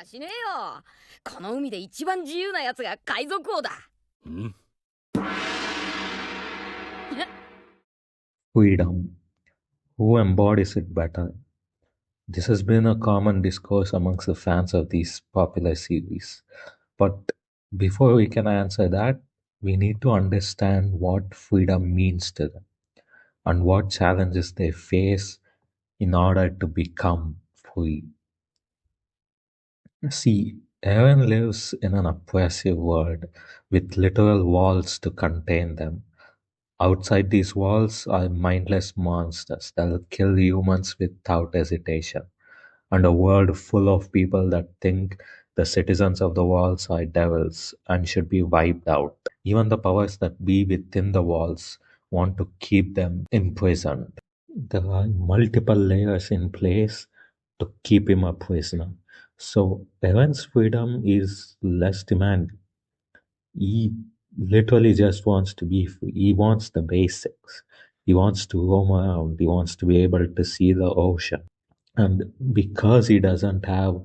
しねえよ。この海で一番自由なやつが海賊王だ。Freedom. Who embodies it better? This has been a common discourse amongst the fans of these popular series. But before we can answer that, we need to understand what freedom means to them and what challenges they face in order to become free. See, everyone lives in an oppressive world with literal walls to contain them. Outside these walls are mindless monsters that will kill humans without hesitation, and a world full of people that think the citizens of the walls are devils and should be wiped out. Even the powers that be within the walls want to keep them imprisoned. There are multiple layers in place to keep him a prisoner. So Evan's freedom is less demanding. He literally just wants to be free. He wants the basics. He wants to roam around. He wants to be able to see the ocean. And because he doesn't have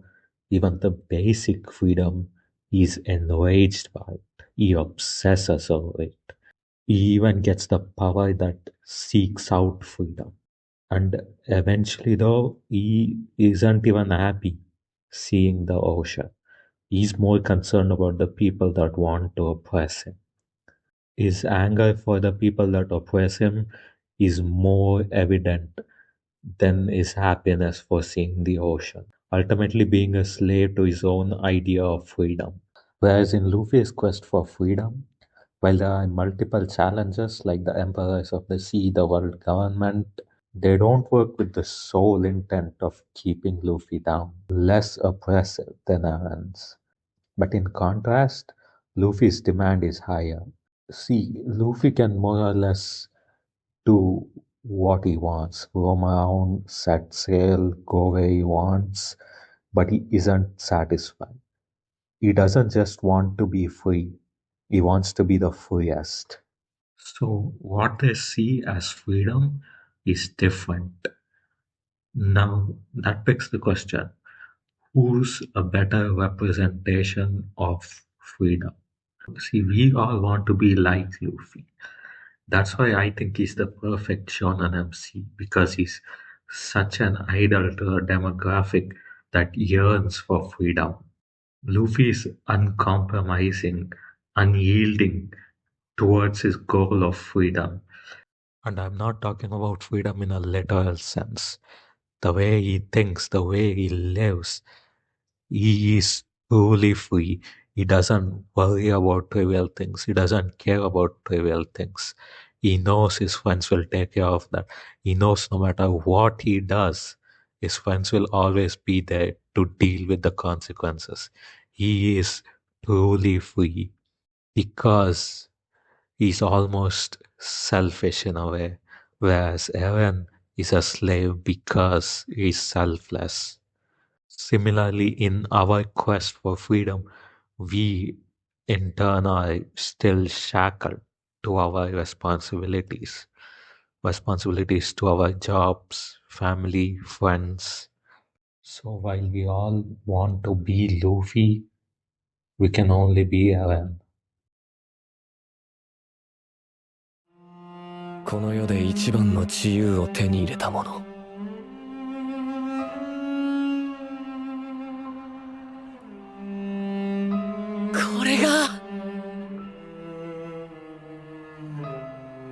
even the basic freedom, he's enraged by it. He obsesses over it. He even gets the power that seeks out freedom. And eventually, though, he isn't even happy seeing the ocean. He's more concerned about the people that want to oppress him. His anger for the people that oppress him is more evident than his happiness for seeing the ocean, ultimately being a slave to his own idea of freedom. Whereas in Luffy's quest for freedom, while there are multiple challenges like the emperors of the sea, the world government, they don't work with the sole intent of keeping Luffy down, less oppressive than Aaron's. But in contrast, Luffy's demand is higher. See, Luffy can more or less do what he wants, roam around, set sail, go where he wants, but he isn't satisfied. He doesn't just want to be free, he wants to be the freest. So, what they see as freedom is different. Now, that begs the question, who's a better representation of freedom? See, we all want to be like Luffy. That's why I think he's the perfect shonen MC, because he's such an idol to a demographic that yearns for freedom. Luffy is uncompromising, unyielding towards his goal of freedom. And I'm not talking about freedom in a literal sense. The way he thinks, the way he lives, he is truly free. He doesn't worry about trivial things. He doesn't care about trivial things. He knows his friends will take care of that. He knows no matter what he does, his friends will always be there to deal with the consequences. He is truly free because he's almost selfish in a way, whereas Eren is a slave because he's selfless. Similarly, in our quest for freedom, we in turn are still shackled to our responsibilities to our jobs, family, friends. So while we all want to be Luffy, we can only be Eren. この世で一番の自由を手に入れた者。これが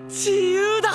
自由だ。